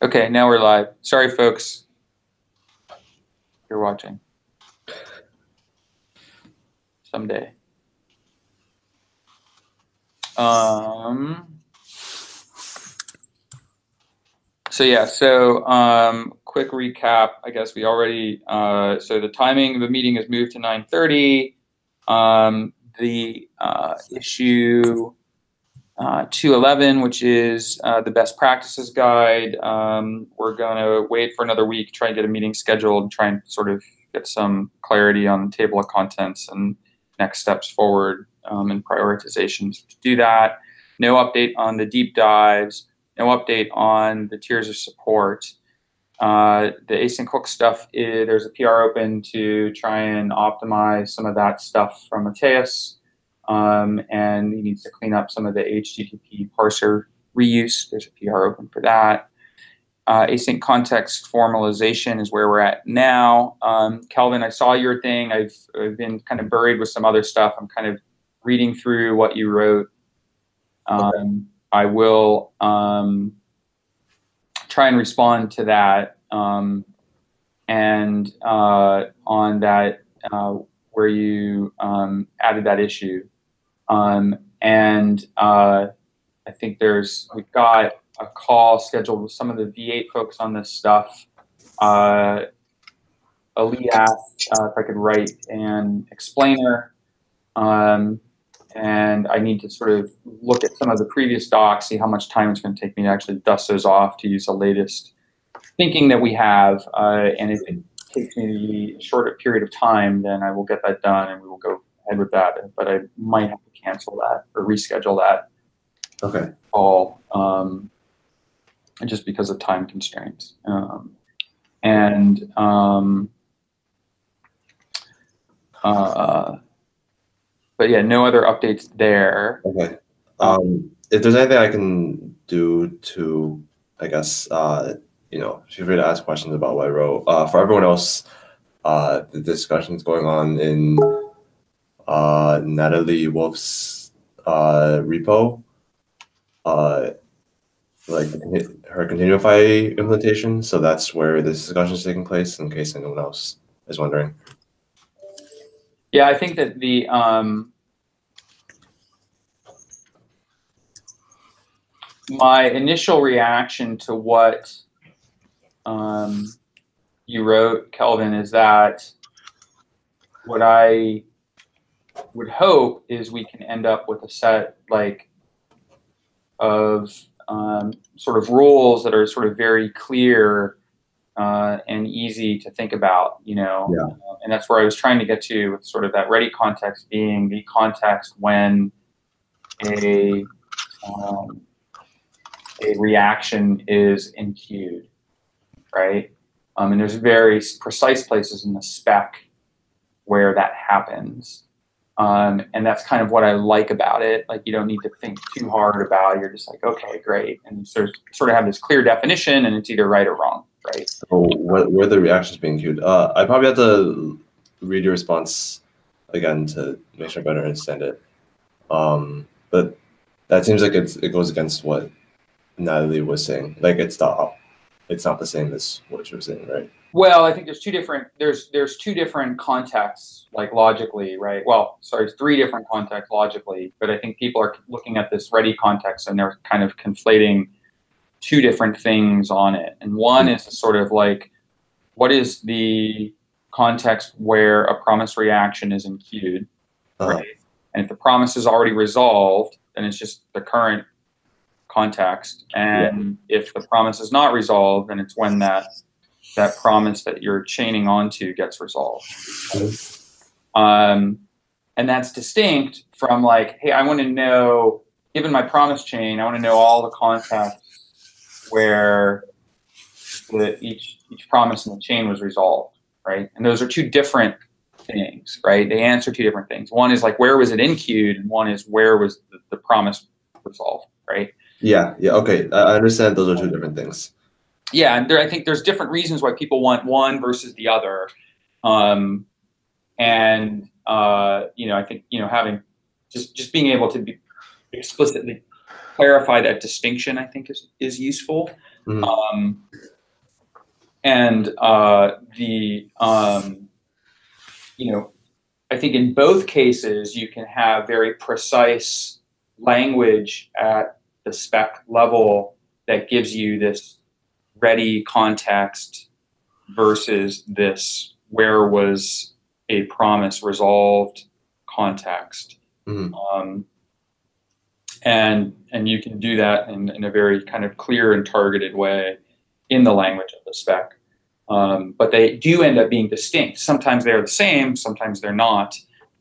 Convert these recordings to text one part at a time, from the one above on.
Okay, now we're live. Sorry, folks. You're watching. Someday. Quick recap. I guess we already, so the timing of the meeting is moved to 9:30. The issue 211, which is the best practices guide. We're going to wait for another week, try and get a meeting scheduled, and try and sort of get some clarity on the table of contents and next steps forward and prioritizations to do that. No update on the deep dives, no update on the tiers of support. The async hook stuff, there's a PR open to try and optimize some of that stuff from Mateus. And he needs to clean up some of the HTTP parser reuse. There's a PR open for that. Async context formalization is where we're at now. Kelvin, I saw your thing. I've been kind of buried with some other stuff. I'm kind of reading through what you wrote. Okay. I will try and respond to that. And on that, where you added that issue. I think we've got a call scheduled with some of the V8 folks on this stuff. Ali asked if I could write an explainer. And I need to sort of look at some of the previous docs, see how much time it's going to take me to actually dust those off to use the latest thinking that we have. And if it takes me a shorter period of time, then I will get that done and we will go ahead with that. But I might have to cancel that or reschedule that call just because of time constraints. But yeah, no other updates there. Okay. If there's anything I can do to, I guess, feel free to ask questions about what I wrote. For everyone else, the discussions going on in Natalie Wolf's repo, like her Continuify implementation. So that's where this discussion is taking place, in case anyone else is wondering. Yeah, I think that the my initial reaction to what you wrote, Kelvin, is that what I would hope is we can end up with a set of sort of rules that are sort of very clear and easy to think about, and that's where I was trying to get to, with sort of that ready context being the context when a reaction is enqueued, right? And there's very precise places in the spec where that happens. And that's kind of what I like about it. Like, you don't need to think too hard about it. You're just like, okay, great. And you sort of have this clear definition, and it's either right or wrong, right? So where the reactions being queued? I probably have to read your response again to make sure I better understand it. But that seems like it goes against what Natalie was saying. Like, it's not the same as what you were saying, right? Well, I think there's two different contexts, like logically, right? Well, sorry, three different contexts logically, but I think people are looking at this ready context and they're kind of conflating two different things on it. And one is sort of like, what is the context where a promise reaction is enqueued, right? And if the promise is already resolved, then it's just the current context. And if the promise is not resolved, then it's when that promise that you're chaining onto gets resolved. And that's distinct from like, hey, I want to know, given my promise chain, I want to know all the contexts where each promise in the chain was resolved, right? And those are two different things, right? They answer two different things. One is like, where was it enqueued? And one is, where was the promise resolved, right? Yeah, okay. I understand those are two different things. Yeah, and I think there's different reasons why people want one versus the other. I think, having just being able to explicitly clarify that distinction, I think is useful. Um, and you know, I think in both cases you can have very precise language at the spec level that gives you this ready context versus this where was a promise resolved context. And you can do that in a very kind of clear and targeted way in the language of the spec. But they do end up being distinct. Sometimes they're the same, sometimes they're not.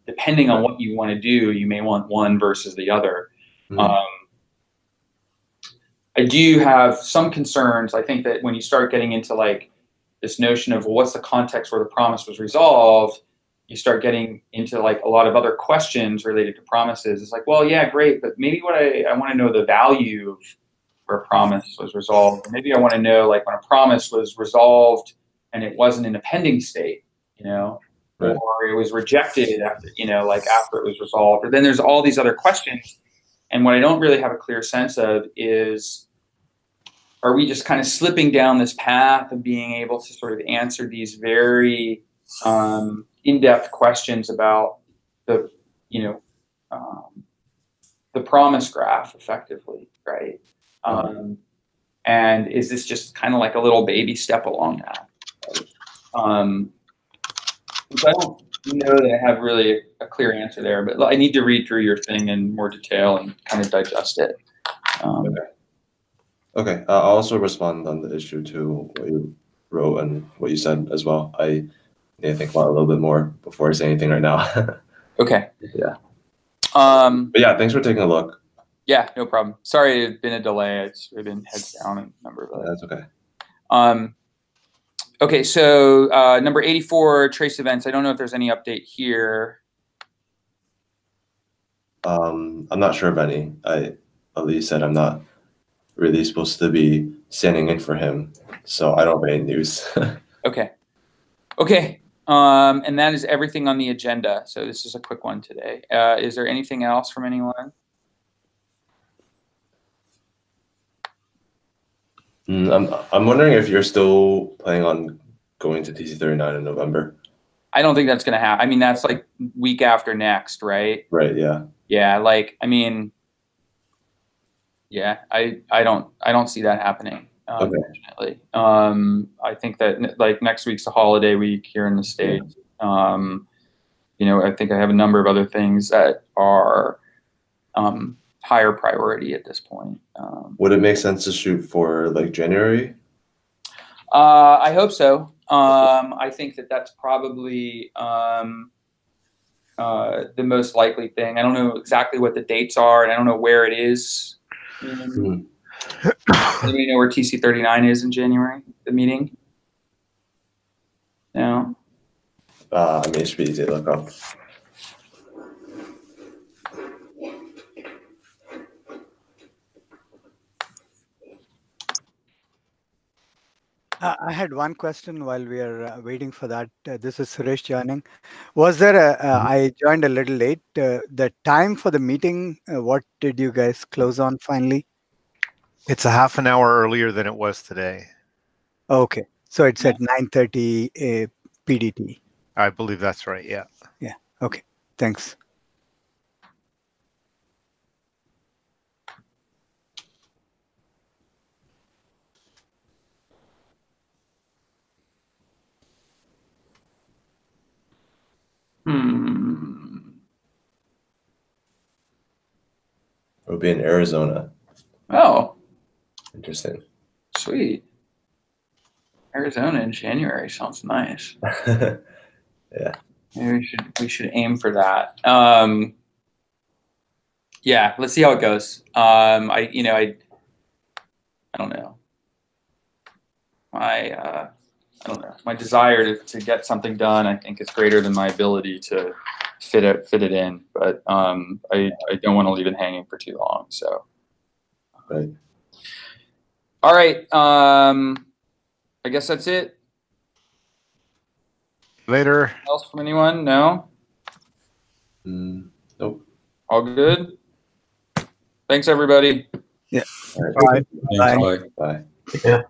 Depending on what you want to do, you may want one versus the other. I do have some concerns. I think that when you start getting into like this notion of, well, what's the context where the promise was resolved, you start getting into like a lot of other questions related to promises. It's like, well, yeah, great, but maybe what I want to know the value of where a promise was resolved. Maybe I want to know like when a promise was resolved and it wasn't in a pending state, you know, or it was rejected after, you know, like after it was resolved. Or then there's all these other questions. And what I don't really have a clear sense of is, are we just kind of slipping down this path of being able to sort of answer these very in-depth questions about the, you know, the promise graph effectively, right? And is this just kind of like a little baby step along that? Right? So I don't know that I have really a clear answer there, but I need to read through your thing in more detail and kind of digest it. Okay. I'll also respond on the issue to what you wrote and what you said as well. I need to think about it a little bit more before I say anything right now. Okay. Yeah. But yeah, thanks for taking a look. Yeah, no problem. Sorry, it's been a delay. It's been heads down in a number of other. That's okay. Okay, so number 84, trace events. I don't know if there's any update here. I'm not sure of any. Ali said I'm not really supposed to be standing in for him, so I don't have any news. Okay. Okay. And that is everything on the agenda. So this is a quick one today. Is there anything else from anyone? I'm wondering if you're still planning on going to TC39 in November. I don't think that's going to happen. I mean, that's like week after next, right? Right. Yeah. Yeah. Like, I mean, yeah, I don't see that happening. Unfortunately. I think that like next week's a holiday week here in the States. You know, I think I have a number of other things that are higher priority at this point. Would it make sense to shoot for like January? I hope so. I think that that's probably the most likely thing. I don't know exactly what the dates are, and I don't know where it is. Anybody know where TC39 is in January, the meeting? No? I mean, it should be easy to look up. I had one question while we are waiting for that. This is Suresh joining. Was there I joined a little late. The time for the meeting, what did you guys close on finally? It's a half an hour earlier than it was today. Okay. So it's at 9:30 PDT. I believe that's right. Yeah. Yeah. Okay. Thanks. We'll be in Arizona. Oh. Interesting. Sweet. Arizona in January sounds nice. Yeah. Maybe we should aim for that. Yeah, let's see how it goes. I don't know. I don't know. My desire to get something done, I think, is greater than my ability to fit it in. But I don't want to leave it hanging for too long. So. Right. All right. I guess that's it. Later. Anything else from anyone? No? Nope. All good? Thanks, everybody. Yeah. All right. Bye. Bye. Bye. Yeah.